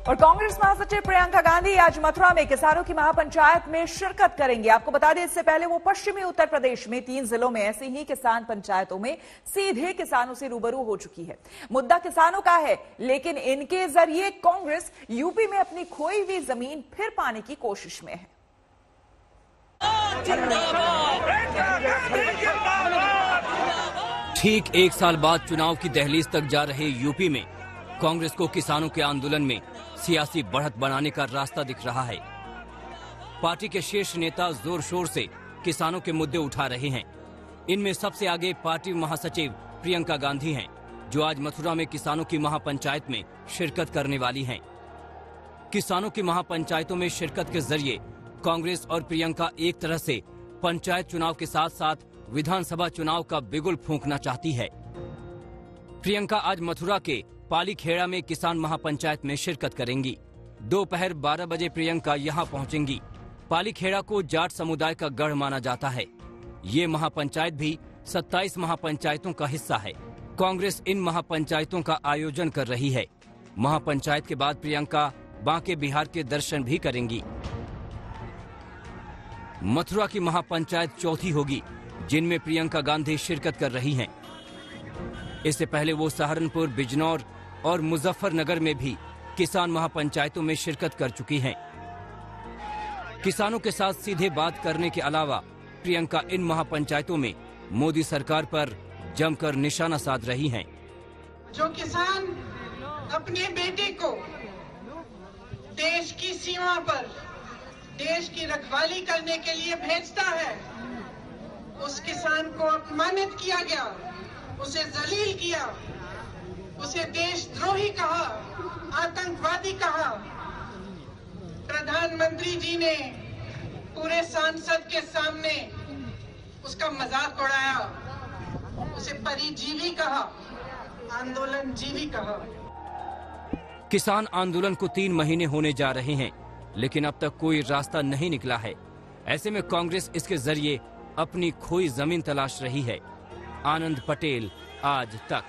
और कांग्रेस महासचिव प्रियंका गांधी आज मथुरा में किसानों की महापंचायत में शिरकत करेंगे। आपको बता दें, इससे पहले वो पश्चिमी उत्तर प्रदेश में 3 जिलों में ऐसी ही किसान पंचायतों में सीधे किसानों से रूबरू हो चुकी है। मुद्दा किसानों का है, लेकिन इनके जरिए कांग्रेस यूपी में अपनी खोई हुई जमीन फिर पाने की कोशिश में है। ठीक 1 साल बाद चुनाव की दहलीज तक जा रहे यूपी में कांग्रेस को किसानों के आंदोलन में सियासी बढ़त बनाने का रास्ता दिख रहा है। पार्टी के शीर्ष नेता जोर शोर से किसानों के मुद्दे उठा रहे हैं। इनमें सबसे आगे पार्टी महासचिव प्रियंका गांधी हैं, जो आज मथुरा में किसानों की महापंचायत में शिरकत करने वाली हैं। किसानों की महापंचायतों में शिरकत के जरिए कांग्रेस और प्रियंका एक तरह से पंचायत चुनाव के साथ साथ विधानसभा चुनाव का बिगुल फूंकना चाहती है। प्रियंका आज मथुरा के पालीखेड़ा में किसान महापंचायत में शिरकत करेंगी। दोपहर 12 बजे प्रियंका यहां पहुंचेंगी। पालीखेड़ा को जाट समुदाय का गढ़ माना जाता है। ये महापंचायत भी 27 महापंचायतों का हिस्सा है। कांग्रेस इन महापंचायतों का आयोजन कर रही है। महापंचायत के बाद प्रियंका बांके बिहार के दर्शन भी करेंगी। मथुरा की महापंचायत चौथी होगी जिनमें प्रियंका गांधी शिरकत कर रही हैं। इससे पहले वो सहारनपुर, बिजनौर और मुजफ्फरनगर में भी किसान महापंचायतों में शिरकत कर चुकी हैं। किसानों के साथ सीधे बात करने के अलावा प्रियंका इन महापंचायतों में मोदी सरकार पर जमकर निशाना साध रही हैं। जो किसान अपने बेटे को देश की सीमा पर देश की रखवाली करने के लिए भेजता है, उस किसान को अपमानित किया गया, उसे जलील किया, उसे देशद्रोही कहा, आतंकवादी कहा। प्रधानमंत्री जी ने पूरे संसद के सामने उसका मजाक उड़ाया, उसे परिजीवी कहा, आंदोलन जीवी कहा। किसान आंदोलन को 3 महीने होने जा रहे हैं, लेकिन अब तक कोई रास्ता नहीं निकला है। ऐसे में कांग्रेस इसके जरिए अपनी खोई जमीन तलाश रही है। आनंद पटेल, आज तक।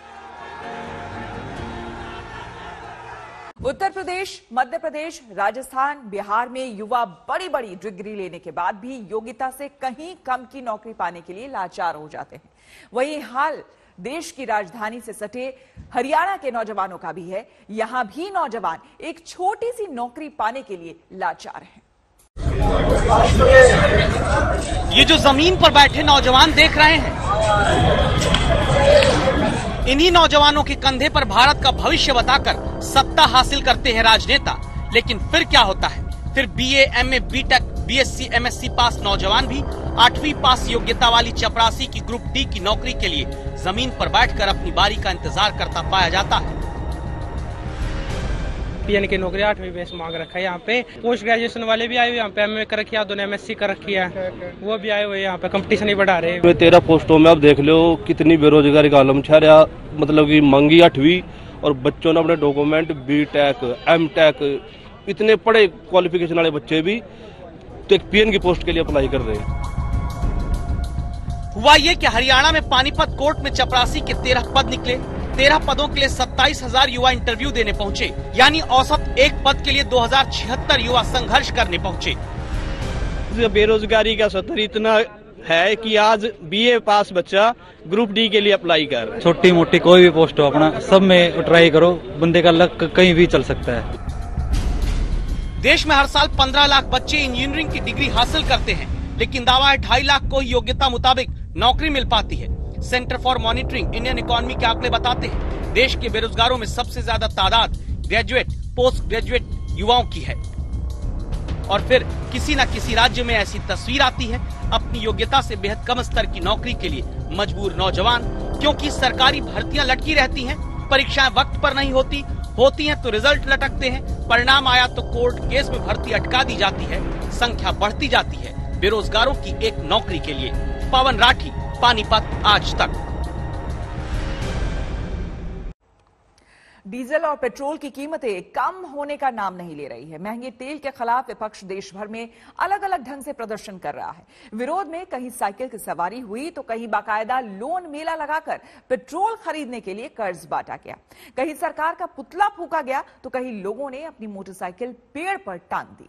उत्तर प्रदेश, मध्य प्रदेश, राजस्थान, बिहार में युवा बड़ी बड़ी डिग्री लेने के बाद भी योग्यता से कहीं कम की नौकरी पाने के लिए लाचार हो जाते हैं। वही हाल देश की राजधानी से सटे हरियाणा के नौजवानों का भी है। यहां भी नौजवान एक छोटी सी नौकरी पाने के लिए लाचार हैं। ये जो जमीन पर बैठे नौजवान देख रहे हैं, इन्हीं नौजवानों के कंधे पर भारत का भविष्य बताकर सत्ता हासिल करते हैं राजनेता। लेकिन फिर क्या होता है? फिर BA, MA, BTech, BSc, MSc pass नौजवान भी 8वीं पास योग्यता वाली चपरासी की ग्रुप डी की नौकरी के लिए जमीन पर बैठकर अपनी बारी का इंतजार करता पाया जाता है। पीएन की नौकरी 8वीं बेस मांग रखा है। यहाँ पे पोस्ट ग्रेजुएशन वाले भी आए हुए, यहाँ पे एमए कर रखी है, दोनों एमएससी कर रखी है, वो भी आए हुए। यहाँ पे कंपटीशन ही बढ़ा रहे हैं। 13 पोस्टों में अब देख लो कितनी बेरोजगारी का आलम छा रहा। मतलब की मांगी 8वीं और बच्चों ने अपने डॉक्यूमेंट बीटेक, एमटेक, इतने बड़े क्वालिफिकेशन वाले बच्चे भी पीएन की पोस्ट के लिए अप्लाई कर रहे हैं। हुआ ये कि हरियाणा में पानीपत कोर्ट में चपरासी के 13 पद निकले। 13 पदों के लिए 27,000 युवा इंटरव्यू देने पहुंचे, यानी औसत एक पद के लिए 2076 युवा संघर्ष करने पहुंचे। बेरोजगारी का स्तर इतना है कि आज बीए पास बच्चा ग्रुप डी के लिए अप्लाई कर रहा है। छोटी मोटी कोई भी पोस्ट हो, अपना सब में ट्राई करो, बंदे का लक कहीं भी चल सकता है। देश में हर साल 15 लाख बच्चे इंजीनियरिंग की डिग्री हासिल करते हैं, लेकिन दावा है 2.5 लाख को ही योग्यता मुताबिक नौकरी मिल पाती है। Centre for monitoring Indian economy के आंकड़े बताते हैं देश के बेरोजगारों में सबसे ज्यादा तादाद ग्रेजुएट, पोस्ट ग्रेजुएट युवाओं की है। और फिर किसी न किसी राज्य में ऐसी तस्वीर आती है अपनी योग्यता से बेहद कम स्तर की नौकरी के लिए मजबूर नौजवान। क्योंकि सरकारी भर्तियां लटकी रहती हैं, परीक्षाएं वक्त पर नहीं होती हैं तो रिजल्ट लटकते हैं, परिणाम आया तो कोर्ट केस में भर्ती अटका दी जाती है, संख्या बढ़ती जाती है बेरोजगारों की एक नौकरी के लिए। पवन राठी, पानीपत, आज तक। डीजल और पेट्रोल की कीमतें कम होने का नाम नहीं ले रही है। महंगे तेल के खिलाफ विपक्ष देश भर में अलग अलग ढंग से प्रदर्शन कर रहा है। विरोध में कहीं साइकिल की सवारी हुई तो कहीं बाकायदा लोन मेला लगाकर पेट्रोल खरीदने के लिए कर्ज बांटा गया। कहीं सरकार का पुतला फूंका गया तो कहीं लोगों ने अपनी मोटरसाइकिल पेड़ पर टांग दी।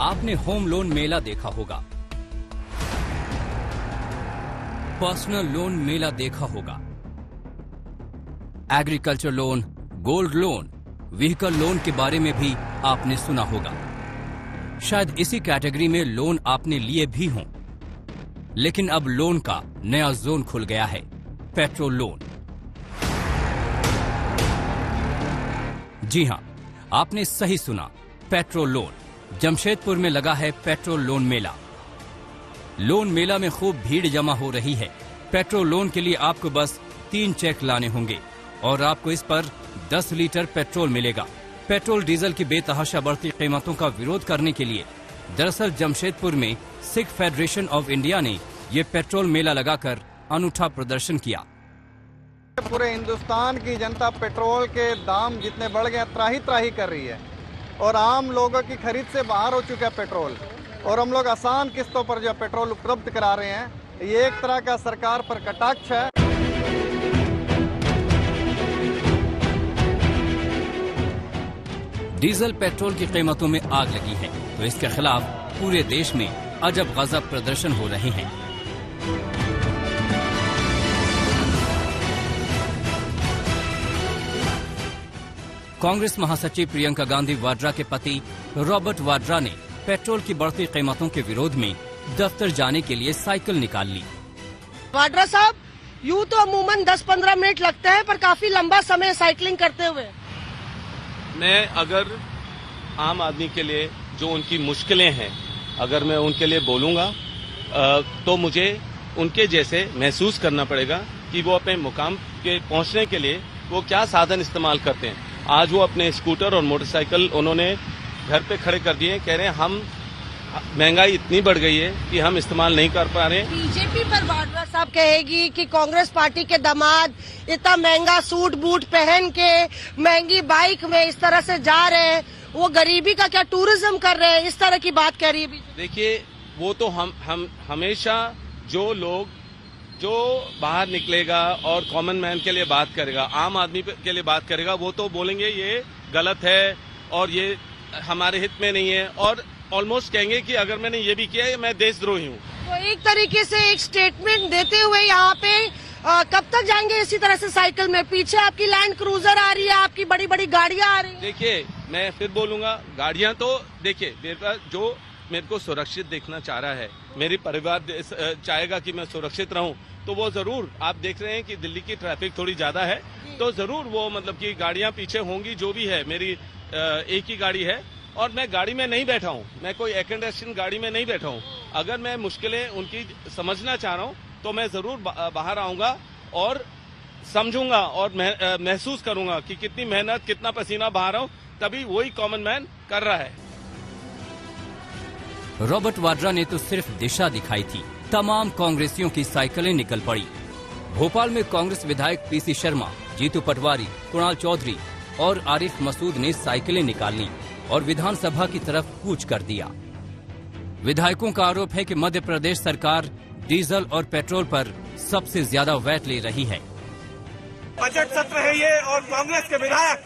आपने होम लोन मेला देखा होगा, पर्सनल लोन मेला देखा होगा, agriculture loan, gold loan, vehicle loan के बारे में भी आपने सुना होगा। शायद इसी कैटेगरी में लोन आपने लिए भी हों। लेकिन अब लोन का नया जोन खुल गया है, पेट्रोल लोन। जी हां, आपने सही सुना, पेट्रोल लोन। जमशेदपुर में लगा है पेट्रोल लोन मेला। लोन मेला में खूब भीड़ जमा हो रही है। पेट्रोल लोन के लिए आपको बस 3 चेक लाने होंगे और आपको इस पर 10 लीटर पेट्रोल मिलेगा। पेट्रोल डीजल की बेतहाशा बढ़ती कीमतों का विरोध करने के लिए दरअसल जमशेदपुर में सिख फेडरेशन ऑफ इंडिया ने ये पेट्रोल मेला लगाकर अनूठा प्रदर्शन किया। पूरे हिंदुस्तान की जनता पेट्रोल के दाम जितने बढ़ गए त्राही त्राही कर रही है और आम लोगों की खरीद से बाहर हो चुका है पेट्रोल, और हम लोग आसान किस्तों पर जो पेट्रोल उपलब्ध करा रहे हैं, ये एक तरह का सरकार पर कटाक्ष है। डीजल पेट्रोल की कीमतों में आग लगी है तो इसके खिलाफ पूरे देश में अजब गजब प्रदर्शन हो रहे हैं। कांग्रेस महासचिव प्रियंका गांधी वाड्रा के पति रॉबर्ट वाड्रा ने पेट्रोल की बढ़ती कीमतों के विरोध में दफ्तर जाने के लिए साइकिल निकाल ली। वाड्रा साहब, यूँ तो अमूमन 10-15 मिनट लगते हैं, पर काफी लंबा समय साइकिलिंग करते हुए। मैं अगर आम आदमी के लिए जो उनकी मुश्किलें हैं, अगर मैं उनके लिए बोलूँगा तो मुझे उनके जैसे महसूस करना पड़ेगा कि वो अपने मुकाम के पहुँचने के लिए वो क्या साधन इस्तेमाल करते हैं। आज वो अपने स्कूटर और मोटरसाइकिल उन्होंने घर पे खड़े कर दिए, कह रहे हैं हम महंगाई इतनी बढ़ गई है कि हम इस्तेमाल नहीं कर पा रहे हैं। बीजेपी पर वाड्रा साहब कहेगी कि कांग्रेस पार्टी के दामाद इतना महंगा सूट बूट पहन के महंगी बाइक में इस तरह से जा रहे हैं, वो गरीबी का क्या टूरिज्म कर रहे हैं, इस तरह की बात कह रही है। देखिए, वो तो हम हमेशा जो लोग जो बाहर निकलेगा और कॉमन मैन के लिए बात करेगा, आम आदमी के लिए बात करेगा, वो तो बोलेंगे ये गलत है और ये हमारे हित में नहीं है, और ऑलमोस्ट कहेंगे कि अगर मैंने ये भी किया है मैं देशद्रोही हूँ। तो एक तरीके से एक स्टेटमेंट देते हुए यहाँ पे कब तक जाएंगे इसी तरह से साइकिल में? पीछे आपकी लैंड क्रूजर आ रही है, आपकी बड़ी बड़ी गाड़ियाँ आ रही है। देखिए, मैं फिर बोलूंगा, गाड़ियाँ तो देखिए, मेरे पास जो मेरे को सुरक्षित देखना चाह रहा है, मेरी परिवार चाहेगा कि मैं सुरक्षित रहूं, तो वो जरूर, आप देख रहे हैं कि दिल्ली की ट्रैफिक थोड़ी ज्यादा है, तो जरूर वो मतलब कि गाड़ियां पीछे होंगी। जो भी है, मेरी एक ही गाड़ी है और मैं गाड़ी में नहीं बैठा हूं, मैं कोई एयर कंडीशन गाड़ी में नहीं बैठा हूं। अगर मैं मुश्किलें उनकी समझना चाह रहा हूं तो मैं जरूर बाहर आऊंगा और समझूंगा और महसूस करूंगा कि कितनी मेहनत, कितना पसीना बहा रहा हूं, तभी वही कॉमन मैन कर रहा है। रॉबर्ट वाड्रा ने तो सिर्फ दिशा दिखाई थी, तमाम कांग्रेसियों की साइकिलें निकल पड़ी। भोपाल में कांग्रेस विधायक पीसी शर्मा, जीतू पटवारी, कुणाल चौधरी और आरिफ मसूद ने साइकिलें निकाली और विधानसभा की तरफ कूच कर दिया। विधायकों का आरोप है कि मध्य प्रदेश सरकार डीजल और पेट्रोल पर सबसे ज्यादा वैट ले रही है। बजट सत्र है ये और कांग्रेस के विधायक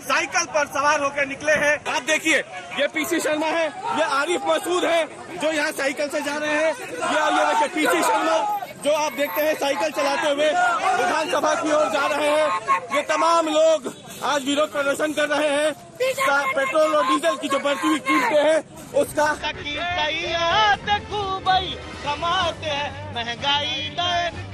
साइकिल पर सवार होकर निकले हैं। आप देखिए, ये पीसी शर्मा है, ये आरिफ मसूद है जो यहाँ साइकिल से जा रहे हैं। ये देखिए पीसी शर्मा जो आप देखते हैं साइकिल चलाते हुए विधानसभा की ओर जा रहे हैं। ये तमाम लोग आज विरोध प्रदर्शन कर रहे हैं पेट्रोल और डीजल की जो बढ़ती हुई कीमतें हैं उसका। कमाते हैं, महंगाई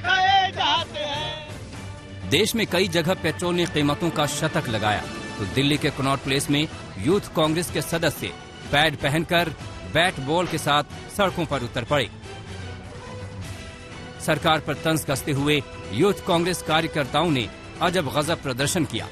खाए जाते हैं। देश में कई जगह पेट्रोल ने कीमतों का शतक लगाया तो दिल्ली के कनॉट प्लेस में यूथ कांग्रेस के सदस्य पैड पहनकर बैट बॉल के साथ सड़कों पर उतर पड़े। सरकार पर तंज कसते हुए यूथ कांग्रेस कार्यकर्ताओं ने अजब गजब प्रदर्शन किया।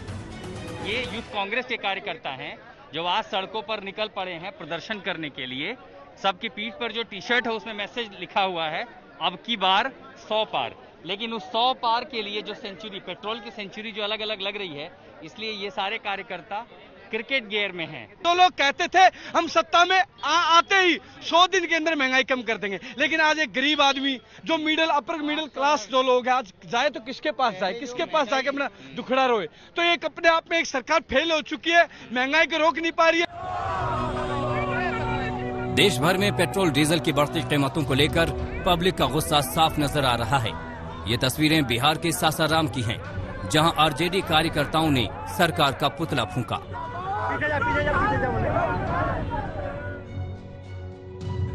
ये यूथ कांग्रेस के कार्यकर्ता हैं जो आज सड़कों पर निकल पड़े हैं प्रदर्शन करने के लिए। सबकी पीठ पर जो टी शर्ट है उसमें मैसेज लिखा हुआ है, अब की बार 100 पार। लेकिन उस 100 पार के लिए जो सेंचुरी, पेट्रोल की सेंचुरी जो अलग अलग लग रही है, इसलिए ये सारे कार्यकर्ता क्रिकेट गियर में हैं। तो लोग कहते थे हम सत्ता में आते ही 100 दिन के अंदर महंगाई कम कर देंगे, लेकिन आज एक गरीब आदमी जो अपर मिडिल क्लास जो लोग हैं, आज जाए तो किसके पास जाए, किसके पास जाके अपना दुखड़ा रोए। तो एक अपने आप में एक सरकार फेल हो चुकी है, महंगाई को रोक नहीं पा रही है। देश भर में पेट्रोल डीजल की बढ़ती कीमतों को लेकर पब्लिक का गुस्सा साफ नजर आ रहा है। ये तस्वीरें बिहार के सासाराम की हैं, जहां आरजेडी कार्यकर्ताओं ने सरकार का पुतला फूंका।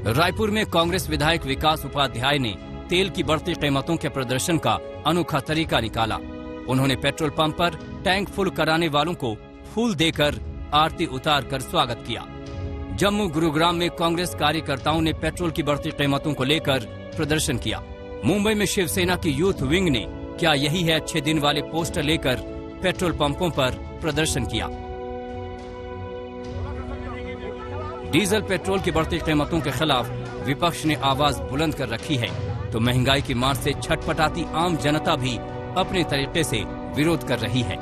रायपुर में कांग्रेस विधायक विकास उपाध्याय ने तेल की बढ़ती कीमतों के प्रदर्शन का अनोखा तरीका निकाला। उन्होंने पेट्रोल पंप पर टैंक फुल कराने वालों को फूल देकर आरती उतार कर स्वागत किया। जम्मू गुरुग्राम में कांग्रेस कार्यकर्ताओं ने पेट्रोल की बढ़ती कीमतों को लेकर प्रदर्शन किया। मुंबई में शिवसेना की यूथ विंग ने क्या यही है अच्छे दिन वाले पोस्टर लेकर पेट्रोल पंपों पर प्रदर्शन किया। डीजल पेट्रोल की बढ़ती कीमतों के खिलाफ विपक्ष ने आवाज बुलंद कर रखी है, तो महंगाई की मार से छटपटाती आम जनता भी अपने तरीके से विरोध कर रही है।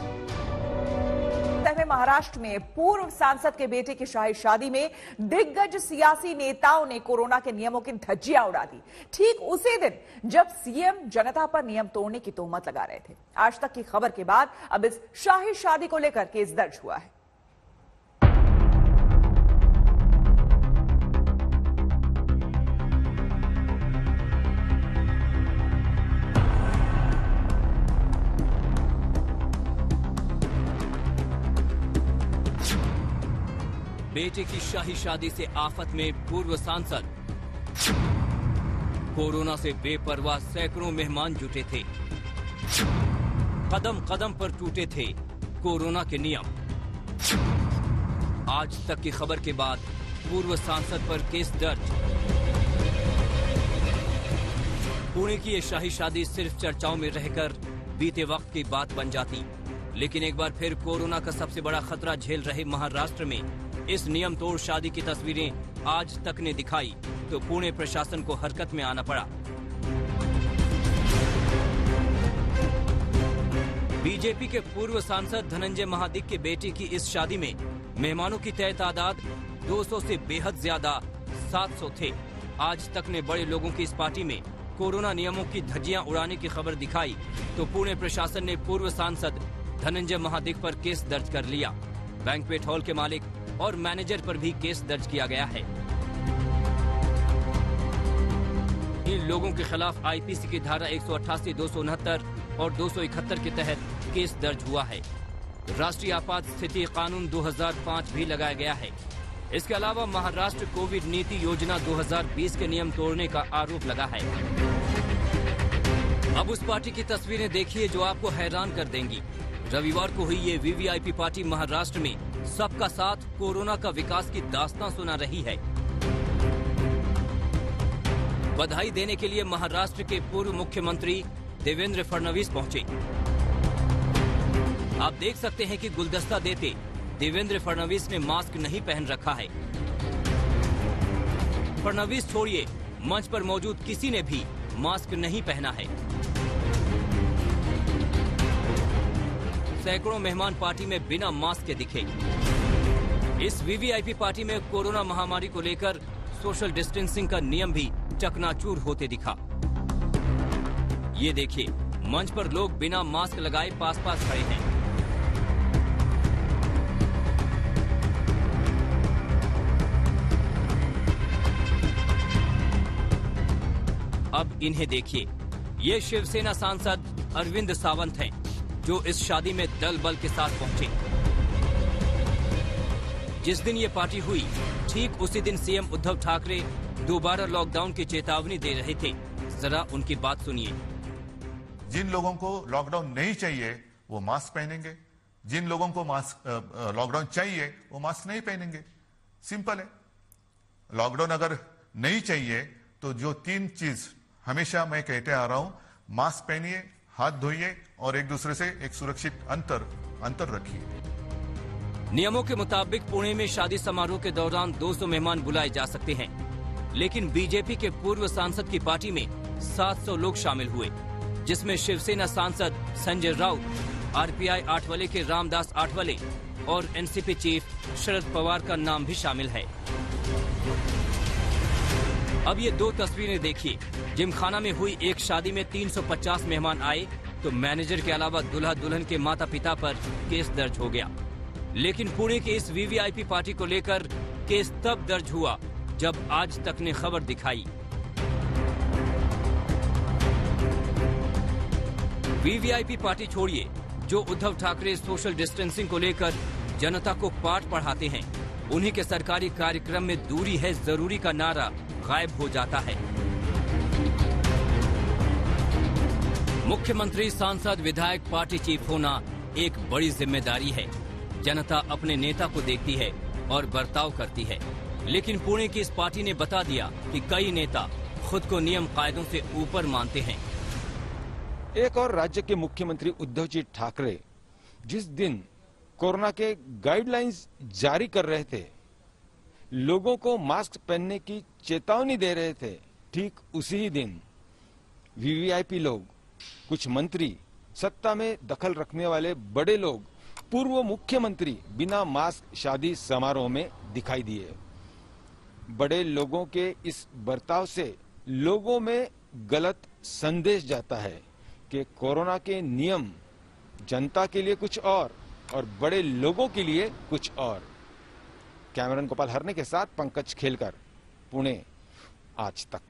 महाराष्ट्र में पूर्व सांसद के बेटे की शाही शादी में दिग्गज सियासी नेताओं ने कोरोना के नियमों की धज्जियां उड़ा दी, ठीक उसी दिन जब सीएम जनता पर नियम तोड़ने की तोहमत लगा रहे थे। आज तक की खबर के बाद अब इस शाही शादी को लेकर केस दर्ज हुआ है। बेटे की शाही शादी से आफत में पूर्व सांसद। कोरोना से बेपरवाह सैकड़ों मेहमान जुटे थे। कदम कदम पर टूटे थे कोरोना के नियम। आज तक की खबर के बाद पूर्व सांसद पर केस दर्ज। पुणे की ये शाही शादी सिर्फ चर्चाओं में रहकर बीते वक्त की बात बन जाती, लेकिन एक बार फिर कोरोना का सबसे बड़ा खतरा झेल रहे महाराष्ट्र में इस नियम तोड़ शादी की तस्वीरें आज तक ने दिखाई तो पुणे प्रशासन को हरकत में आना पड़ा। बीजेपी के पूर्व सांसद धनंजय महादिक के बेटे की इस शादी में मेहमानों की तय तादाद 200 से बेहद ज्यादा 700 थे। आज तक ने बड़े लोगों की इस पार्टी में कोरोना नियमों की धज्जियां उड़ाने की खबर दिखाई तो पुणे प्रशासन ने पूर्व सांसद धनंजय महादिक पर केस दर्ज कर लिया। बैंक्वेट हॉल के मालिक और मैनेजर पर भी केस दर्ज किया गया है। इन लोगों के खिलाफ आईपीसी की धारा 188, 269 और 271 के तहत केस दर्ज हुआ है। राष्ट्रीय आपात स्थिति कानून 2005 भी लगाया गया है। इसके अलावा महाराष्ट्र कोविड नीति योजना 2020 के नियम तोड़ने का आरोप लगा है। अब उस पार्टी की तस्वीरें देखिए जो आपको हैरान कर देंगी। रविवार को हुई ये वीवीआईपी पार्टी महाराष्ट्र में सबका साथ कोरोना का विकास की दास्तां सुना रही है। बधाई देने के लिए महाराष्ट्र के पूर्व मुख्यमंत्री देवेंद्र फडणवीस पहुंचे। आप देख सकते हैं कि गुलदस्ता देते देवेंद्र फडणवीस ने मास्क नहीं पहन रखा है। फडणवीस छोड़िए, मंच पर मौजूद किसी ने भी मास्क नहीं पहना है। सैकड़ों मेहमान पार्टी में बिना मास्क के दिखे। इस वीवीआईपी पार्टी में कोरोना महामारी को लेकर सोशल डिस्टेंसिंग का नियम भी चकनाचूर होते दिखा। ये देखिए, मंच पर लोग बिना मास्क लगाए पास पास खड़े हैं। अब इन्हें देखिए, ये शिवसेना सांसद अरविंद सावंत हैं, जो इस शादी में दल बल के साथ पहुंचे। जिस दिन ये पार्टी हुई, ठीक उसी दिन सीएम उद्धव ठाकरे दोबारा लॉकडाउन की चेतावनी दे रहे थे। जरा उनकी बात सुनिए। जिन लोगों को लॉकडाउन नहीं चाहिए वो मास्क पहनेंगे, जिन लोगों को मास्क लॉकडाउन चाहिए वो मास्क नहीं पहनेंगे। सिंपल है। लॉकडाउन अगर नहीं चाहिए तो जो 3 चीज हमेशा मैं कहते आ रहा हूं, मास्क पहनिए, हाथ धोइए और एक दूसरे से एक सुरक्षित अंतर रखिए। नियमों के मुताबिक पुणे में शादी समारोह के दौरान 200 मेहमान बुलाए जा सकते हैं, लेकिन बीजेपी के पूर्व सांसद की पार्टी में 700 लोग शामिल हुए, जिसमें शिवसेना सांसद संजय राउत, आरपीआई आठवले के रामदास आठवले और एनसीपी चीफ शरद पवार का नाम भी शामिल है। अब ये दो तस्वीरें देखिए। जिमखाना में हुई एक शादी में 350 मेहमान आए तो मैनेजर के अलावा दूल्हा दुल्हन के माता पिता पर केस दर्ज हो गया। लेकिन पुणे के इस वीवीआईपी पार्टी को लेकर केस तब दर्ज हुआ जब आज तक ने खबर दिखाई। वीवीआईपी पार्टी छोड़िए, जो उद्धव ठाकरे सोशल डिस्टेंसिंग को लेकर जनता को पाठ पढ़ाते हैं, उन्हीं के सरकारी कार्यक्रम में दूरी है जरूरी का नारा गायब हो जाता है। मुख्यमंत्री, सांसद, विधायक, पार्टी चीफ होना एक बड़ी जिम्मेदारी है। जनता अपने नेता को देखती है और बर्ताव करती है, लेकिन पुणे की इस पार्टी ने बता दिया कि कई नेता खुद को नियम कायदों से ऊपर मानते हैं। एक और राज्य के मुख्यमंत्री उद्धव जी ठाकरे जिस दिन कोरोना के गाइडलाइंस जारी कर रहे थे, लोगों को मास्क पहनने की चेतावनी दे रहे थे, ठीक उसी ही दिन वीवीआईपी लोग, कुछ मंत्री, सत्ता में दखल रखने वाले बड़े लोग, पूर्व मुख्यमंत्री बिना मास्क शादी समारोह में दिखाई दिए। बड़े लोगों के इस बर्ताव से लोगों में गलत संदेश जाता है कि कोरोना के नियम जनता के लिए कुछ और बड़े लोगों के लिए कुछ और। कैमरन गोपाल हरने के साथ पंकज खेलकर, पुणे आज तक।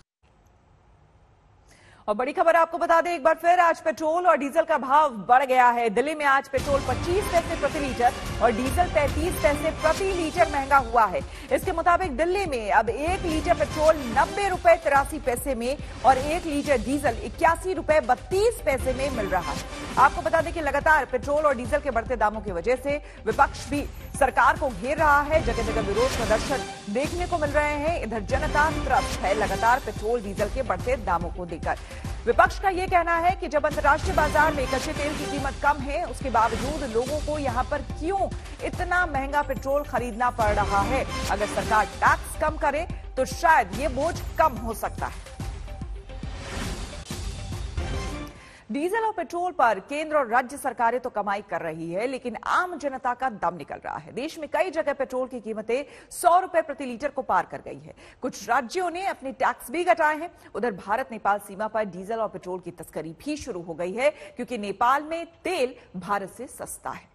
और बड़ी खबर आपको बता दें एक बार फिर, आज पेट्रोल और डीजल का भाव बढ़ गया है। दिल्ली में आज पेट्रोल 25 पैसे प्रति लीटर और डीजल 33 पैसे प्रति लीटर महंगा हुआ है। इसके मुताबिक दिल्ली में अब 1 लीटर पेट्रोल 90 रुपए 83 पैसे में और 1 लीटर डीजल 81 रुपए 32 पैसे में मिल रहा है। आपको बता दें कि लगातार पेट्रोल और डीजल के बढ़ते दामों की वजह से विपक्ष भी सरकार को घेर रहा है। जगह जगह विरोध प्रदर्शन देखने को मिल रहे हैं। इधर जनता त्रस्त है लगातार पेट्रोल डीजल के बढ़ते दामों को देखकर। विपक्ष का यह कहना है कि जब अंतर्राष्ट्रीय बाजार में कच्चे तेल की कीमत कम है, उसके बावजूद लोगों को यहां पर क्यों इतना महंगा पेट्रोल खरीदना पड़ रहा है। अगर सरकार टैक्स कम करे तो शायद ये बोझ कम हो सकता है। डीजल और पेट्रोल पर केंद्र और राज्य सरकारें तो कमाई कर रही है, लेकिन आम जनता का दम निकल रहा है। देश में कई जगह पेट्रोल की कीमतें 100 रुपए प्रति लीटर को पार कर गई है। कुछ राज्यों ने अपने टैक्स भी घटाए हैं। उधर भारत नेपाल सीमा पर डीजल और पेट्रोल की तस्करी भी शुरू हो गई है, क्योंकि नेपाल में तेल भारत से सस्ता है।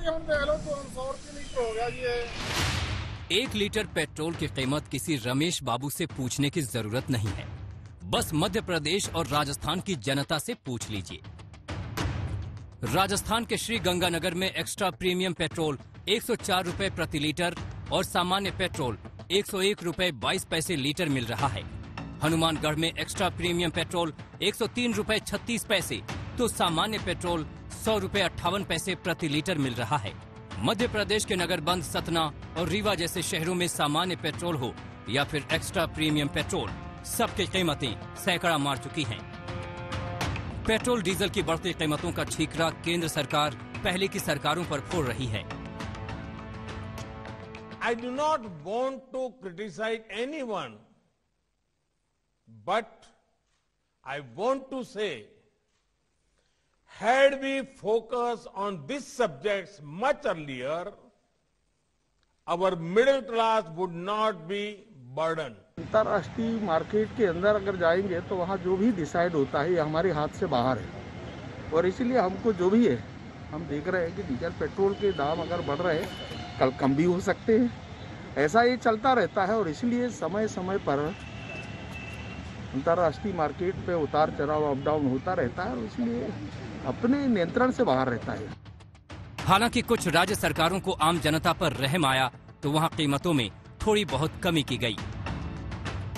हम देख लो तो 100 रुपये हो गया जी। 1 लीटर पेट्रोल की कीमत किसी रमेश बाबू से पूछने की जरूरत नहीं है, बस मध्य प्रदेश और राजस्थान की जनता से पूछ लीजिए। राजस्थान के श्री गंगानगर में एक्स्ट्रा प्रीमियम पेट्रोल 104 रुपए प्रति लीटर और सामान्य पेट्रोल 101 रुपए 22 पैसे लीटर मिल रहा है। हनुमानगढ़ में एक्स्ट्रा प्रीमियम पेट्रोल 103 रुपए 36 पैसे तो सामान्य पेट्रोल 100 रुपए 58 पैसे प्रति लीटर मिल रहा है। मध्य प्रदेश के नगरबंद सतना और रीवा जैसे शहरों में सामान्य पेट्रोल हो या फिर एक्स्ट्रा प्रीमियम पेट्रोल, सबकी कीमतें सैकड़ा मार चुकी हैं। पेट्रोल डीजल की बढ़ती कीमतों का ठीकरा केंद्र सरकार पहले की सरकारों पर फोड़ रही है। I do not want to criticize anyone, but I want to say, had we focused on these subjects much earlier, our middle class would not be burdened. अंतर्राष्ट्रीय मार्केट के अंदर अगर जाएंगे तो वहाँ जो भी डिसाइड होता है ये हमारे हाथ से बाहर है, और इसीलिए हमको जो भी है, हम देख रहे हैं कि डीजल पेट्रोल के दाम अगर बढ़ रहे हैं, कल कम भी हो सकते हैं। ऐसा ये चलता रहता है और इसलिए समय समय पर अंतर्राष्ट्रीय मार्केट पे उतार चढ़ाव अप डाउन होता रहता है और इसलिए अपने नियंत्रण से बाहर रहता है। हालांकि कुछ राज्य सरकारों को आम जनता पर रहम आया तो वहां कीमतों में थोड़ी बहुत कमी की गई।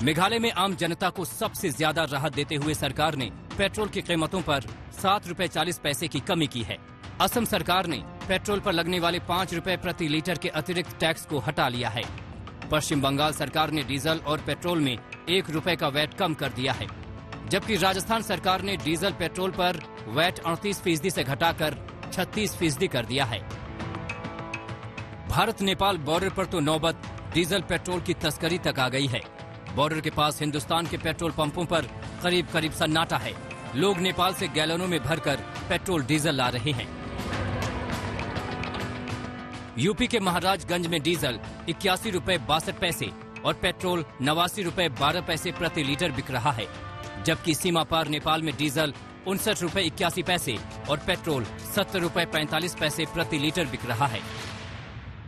मेघालय में आम जनता को सबसे ज्यादा राहत देते हुए सरकार ने पेट्रोल की कीमतों पर 7 रुपए 40 पैसे की कमी की है। असम सरकार ने पेट्रोल पर लगने वाले 5 रुपए प्रति लीटर के अतिरिक्त टैक्स को हटा लिया है। पश्चिम बंगाल सरकार ने डीजल और पेट्रोल में 1 रुपए का वैट कम कर दिया है, जबकि राजस्थान सरकार ने डीजल पेट्रोल पर वैट 38% से घटाकर 36% कर दिया है। भारत नेपाल बॉर्डर पर तो नौबत डीजल पेट्रोल की तस्करी तक आ गई है। बॉर्डर के पास हिंदुस्तान के पेट्रोल पंपों पर करीब करीब सन्नाटा है। लोग नेपाल से गैलनों में भरकर पेट्रोल डीजल ला रहे हैं। यूपी के महाराजगंज में डीजल 81 रुपए 62 पैसे और पेट्रोल 89 रुपए 12 पैसे प्रति लीटर बिक रहा है, जबकि सीमा पार नेपाल में डीजल 59 रुपए 81 पैसे और पेट्रोल 70 रुपए 45 पैसे प्रति लीटर बिक रहा है।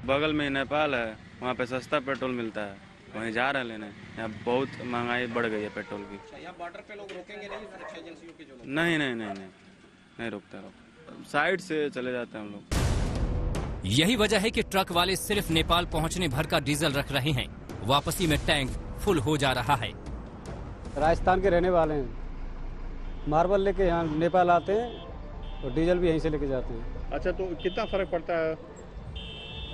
बगल में नेपाल है, वहाँ पे सस्ता पेट्रोल मिलता है, वहीं जा रहे हैं लेने। यहाँ बहुत महंगाई बढ़ गई है पेट्रोल की। यहाँ बॉर्डर पे लोग रोकेंगे नहीं सुरक्षा एजेंसियों के जो लोग? नहीं रोकते लोग, साइड से चले जाते हैं हम लोग। यही वजह है कि ट्रक वाले सिर्फ नेपाल पहुंचने भर का डीजल रख रहे हैं, वापसी में टैंक फुल हो जा रहा है। राजस्थान के रहने वाले हैं, मार्बल लेके यहाँ नेपाल आते हैं और डीजल भी यहीं से लेके जाते हैं। अच्छा, तो कितना फर्क पड़ता है?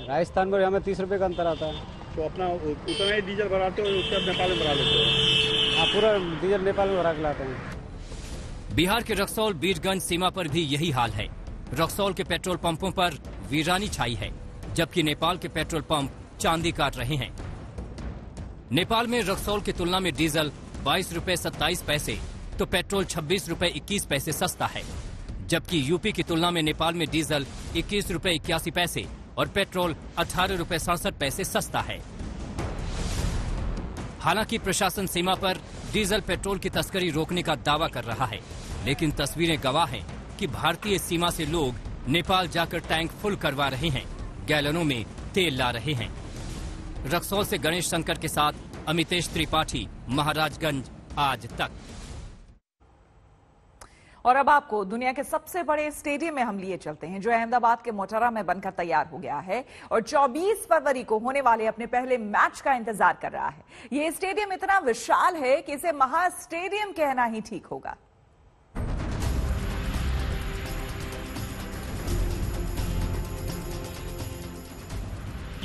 राजस्थान में हमें 30 रुपए का अंतर आता है। तो अपना उतना ही डीजल भराते हो, उसके बाद नेपाल में भरा लेते हो? हाँ, पूरा डीजल नेपाल में भरा के लाते हैं। बिहार के रक्सौल बीरगंज सीमा पर भी यही हाल है। रक्सौल के पेट्रोल पंपों पर वीरानी छाई है, जबकि नेपाल के पेट्रोल पंप चांदी काट रहे हैं। नेपाल में रक्सौल की तुलना में डीजल 22 रुपए 27 पैसे तो पेट्रोल 26 रुपए 21 पैसे सस्ता है, जबकि यूपी की तुलना में नेपाल में डीजल 21 रुपए 81 पैसे और पेट्रोल 18 रुपए 67 पैसे सस्ता है। हालांकि प्रशासन सीमा पर डीजल पेट्रोल की तस्करी रोकने का दावा कर रहा है, लेकिन तस्वीरें गवाह हैं कि भारतीय सीमा से लोग नेपाल जाकर टैंक फुल करवा रहे हैं, गैलनों में तेल ला रहे हैं। रक्सौल से गणेश शंकर के साथ अमितेश त्रिपाठी, महाराजगंज आज तक। और अब आपको दुनिया के सबसे बड़े स्टेडियम में हम लिए चलते हैं, जो अहमदाबाद के मोटेरा में बनकर तैयार हो गया है और 24 फरवरी को होने वाले अपने पहले मैच का इंतजार कर रहा है। ये स्टेडियम इतना विशाल है कि इसे महा स्टेडियम कहना ही ठीक होगा।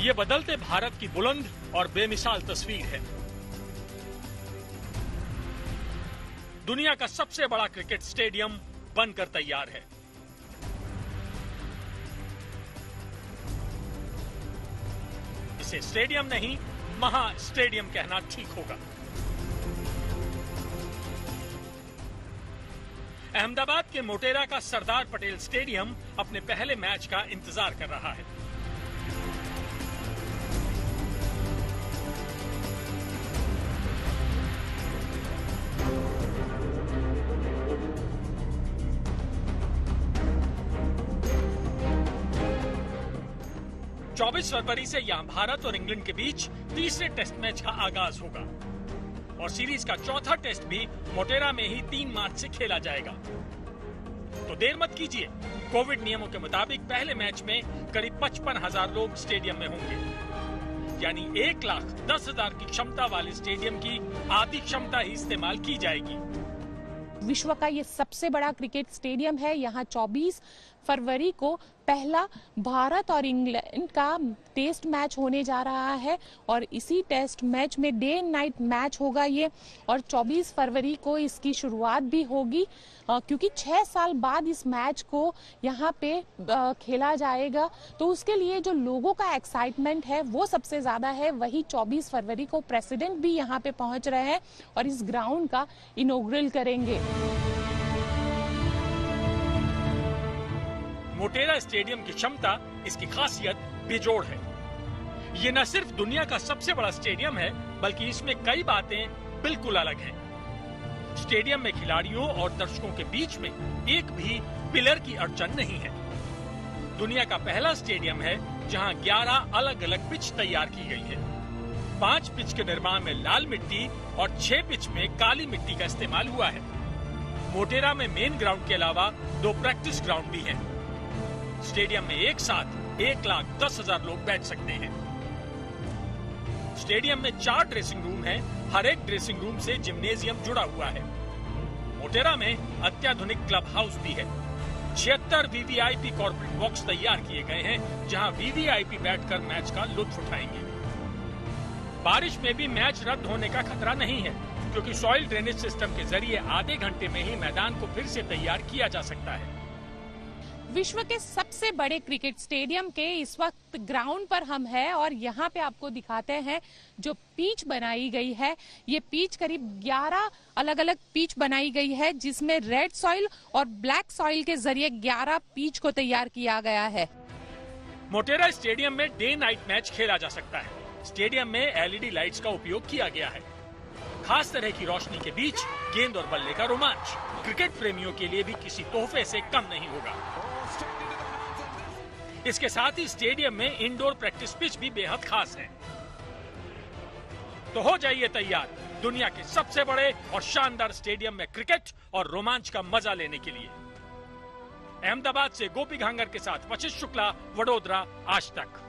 ये बदलते भारत की बुलंद और बेमिसाल तस्वीर है। दुनिया का सबसे बड़ा क्रिकेट स्टेडियम बनकर तैयार है। इसे स्टेडियम नहीं, महा स्टेडियम कहना ठीक होगा। अहमदाबाद के मोटेरा का सरदार पटेल स्टेडियम अपने पहले मैच का इंतजार कर रहा है। चौबीस फरवरी से यहां भारत और इंग्लैंड के बीच तीसरे टेस्ट मैच का आगाज होगा और सीरीज का चौथा टेस्ट भी मोटेरा में ही 3 मार्च से खेला जाएगा। तो देर मत कीजिए, कोविड नियमों के मुताबिक पहले मैच में करीब 55,000 लोग स्टेडियम में होंगे, यानी 1,10,000 की क्षमता वाले स्टेडियम की आधी क्षमता ही इस्तेमाल की जाएगी। विश्व का ये सबसे बड़ा क्रिकेट स्टेडियम है। यहाँ 24 फरवरी को पहला भारत और इंग्लैंड का टेस्ट मैच होने जा रहा है और इसी टेस्ट मैच में डे एंड नाइट मैच होगा ये, और 24 फरवरी को इसकी शुरुआत भी होगी, क्योंकि 6 साल बाद इस मैच को यहाँ पे खेला जाएगा। तो उसके लिए जो लोगों का एक्साइटमेंट है वो सबसे ज्यादा है। वही 24 फरवरी को प्रेसिडेंट भी यहाँ पे पहुंच रहे हैं और इस ग्राउंड का इनॉग्रेट करेंगे। मोटेरा स्टेडियम की क्षमता, इसकी खासियत बेजोड़ है। ये न सिर्फ दुनिया का सबसे बड़ा स्टेडियम है, बल्कि इसमें कई बातें बिल्कुल अलग हैं। स्टेडियम में खिलाड़ियों और दर्शकों के बीच में एक भी पिलर की अड़चन नहीं है। दुनिया का पहला स्टेडियम है जहां 11 अलग अलग पिच तैयार की गई है। 5 पिच के निर्माण में लाल मिट्टी और 6 पिच में काली मिट्टी का इस्तेमाल हुआ है। मोटेरा में मेन ग्राउंड के अलावा 2 प्रैक्टिस ग्राउंड भी हैं। स्टेडियम में एक साथ 1,10,000 लोग बैठ सकते हैं। स्टेडियम में 4 ड्रेसिंग रूम हैं। हर एक ड्रेसिंग रूम से जिम्नेजियम जुड़ा हुआ है। मोटेरा में अत्याधुनिक क्लब हाउस भी है। 76 वीवीआईपी कॉर्पोरेट बॉक्स तैयार किए गए हैं, जहां वीवीआईपी बैठकर मैच का लुत्फ उठाएंगे। बारिश में भी मैच रद्द होने का खतरा नहीं है, क्योंकि सॉइल ड्रेनेज सिस्टम के जरिए आधे घंटे में ही मैदान को फिर से तैयार किया जा सकता है। विश्व के सबसे बड़े क्रिकेट स्टेडियम के इस वक्त ग्राउंड पर हम हैं और यहाँ पे आपको दिखाते हैं जो पिच बनाई गई है। ये पिच करीब 11 अलग अलग पिच बनाई गई है, जिसमें रेड सॉइल और ब्लैक सॉइल के जरिए 11 पिच को तैयार किया गया है। मोटेरा स्टेडियम में डे नाइट मैच खेला जा सकता है। स्टेडियम में एलईडी लाइट्स का उपयोग किया गया है। खास तरह की रोशनी के बीच गेंद और बल्ले का रोमांच क्रिकेट प्रेमियों के लिए भी किसी तोहफे से कम नहीं होगा। इसके साथ ही स्टेडियम में इंडोर प्रैक्टिस पिच भी बेहद खास है। तो हो जाइए तैयार दुनिया के सबसे बड़े और शानदार स्टेडियम में क्रिकेट और रोमांच का मजा लेने के लिए। अहमदाबाद से गोपी घांगर के साथ वशिष्ठ शुक्ला, वडोदरा, आज तक।